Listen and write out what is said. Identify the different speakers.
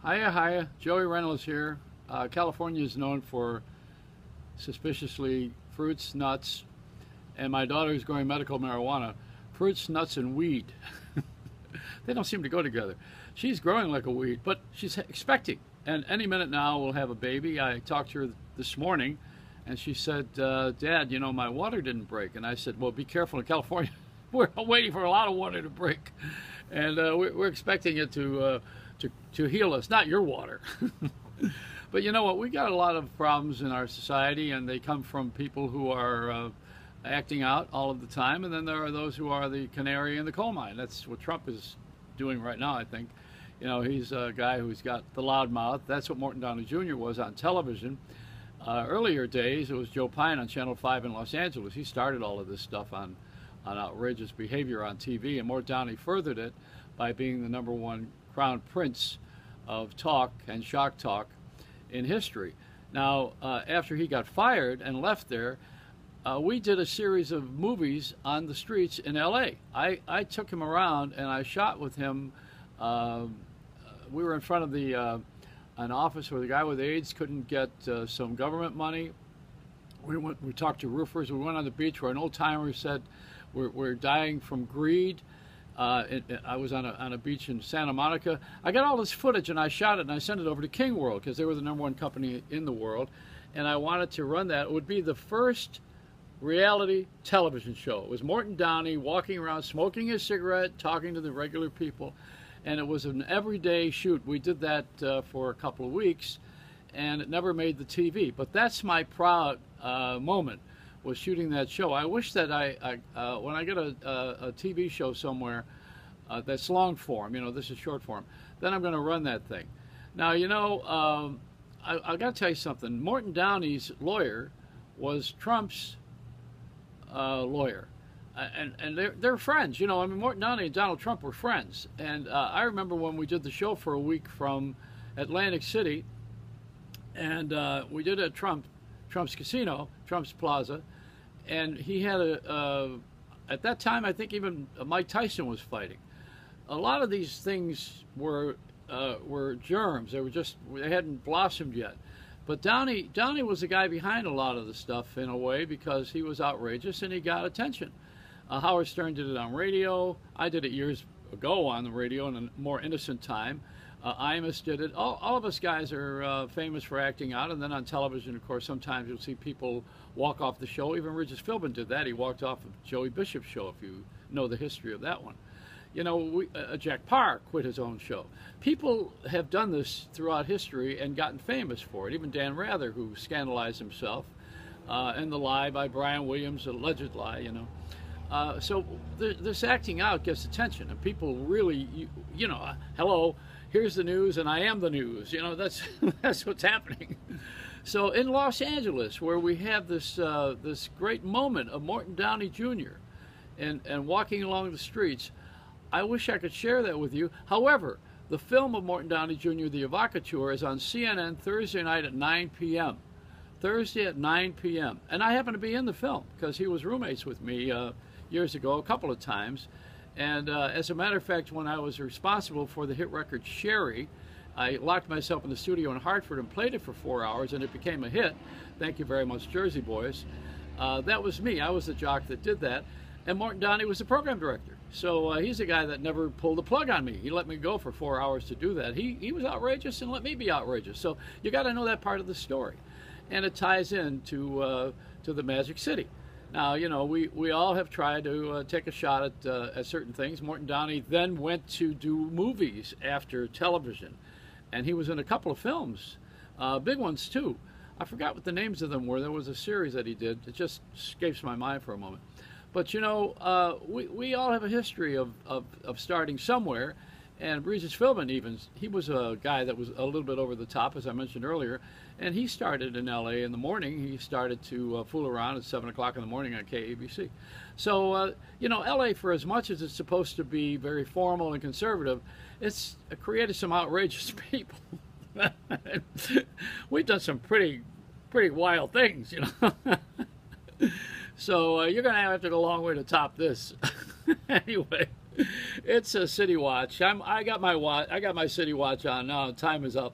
Speaker 1: Hiya, hiya. Joey Reynolds here. California is known for suspiciously fruits, nuts, and my daughter is growing medical marijuana. Fruits, nuts, and weed. They don't seem to go together. She's growing like a weed, but she's expecting. And any minute now we'll have a baby. I talked to her this morning, and she said, Dad, my water didn't break. And I said, well, be careful in California. We're waiting for a lot of water to break. And we're expecting it to heal us, not your water. But you know what? We got a lot of problems in our society, and they come from people who are acting out all of the time, and then there are those who are the canary in the coal mine. That's what Trump is doing right now, I think. He's a guy who's got the loud mouth. That's what Morton Downey Jr. was on television. Earlier days, it was Joe Pine on Channel 5 in Los Angeles. He started all of this stuff on outrageous behavior on TV, and Morton Downey furthered it by being the #1 crown prince of talk and shock talk in history. Now, after he got fired and left there, we did a series of movies on the streets in LA. I took him around and I shot with him. We were in front of an office where the guy with AIDS couldn't get some government money. We talked to roofers. We went on the beach where an old timer said, we're dying from greed. I was on a beach in Santa Monica. I got all this footage and I shot it and I sent it over to King World because they were the #1 company in the world, and I wanted to run that. It would be the first reality television show. It was Morton Downey walking around smoking his cigarette, talking to the regular people, and it was an everyday shoot. We did that for a couple of weeks, and it never made the TV. But that's my proud moment, was shooting that show. I wish that when I get a TV show somewhere that's long form, this is short form, then I'm going to run that thing. Now, I got to tell you something. Morton Downey's lawyer was Trump's lawyer, and they're friends. Morton Downey and Donald Trump were friends. And I remember when we did the show for a week from Atlantic City, and we did it at Trump's Casino, Trump's Plaza, and he had at that time, I think even Mike Tyson was fighting. A lot of these things were germs. They hadn't blossomed yet. But Downey was the guy behind a lot of the stuff in a way, because he was outrageous and he got attention. Howard Stern did it on radio. I did it years ago on the radio in a more innocent time. Imus did it. All of us guys are famous for acting out, and then on television, of course, sometimes you'll see people walk off the show. Even Regis Philbin did that. He walked off of Joey Bishop's show, if you know the history of that one. Jack Parr quit his own show. People have done this throughout history and gotten famous for it. Even Dan Rather, who scandalized himself in the lie by Brian Williams, alleged lie, So this acting out gets attention, and people really, hello, here's the news, and I am the news. That's what's happening. So in Los Angeles, where we have this great moment of Morton Downey Jr. and walking along the streets, I wish I could share that with you. However, the film of Morton Downey Jr., The Evocateur, is on CNN Thursday night at 9 p.m. Thursday at 9 p.m. And I happen to be in the film because he was roommates with me years ago, a couple of times. And as a matter of fact, when I was responsible for the hit record Sherry, I locked myself in the studio in Hartford and played it for 4 hours, and it became a hit. Thank you very much, Jersey Boys. That was me. I was the jock that did that. And Morton Downey was the program director. So he's a guy that never pulled the plug on me. He let me go for 4 hours to do that. He was outrageous and let me be outrageous. So you got to know that part of the story. And it ties in to the Magic City. Now, we all have tried to take a shot at certain things. Morton Downey then went to do movies after television. And he was in a couple of films, big ones too. I forgot what the names of them were. There was a series that he did. It just escapes my mind for a moment. But we all have a history of starting somewhere, and Regis Philbin he was a guy that was a little bit over the top, as I mentioned earlier, and he started in LA in the morning. He started to fool around at 7 o'clock in the morning on KABC. So, LA, for as much as it's supposed to be very formal and conservative, it's created some outrageous people. We've done some pretty wild things, So you're going to have to go a long way to top this. Anyway. It's a city watch. I got my watch. I got my city watch on now. Time is up.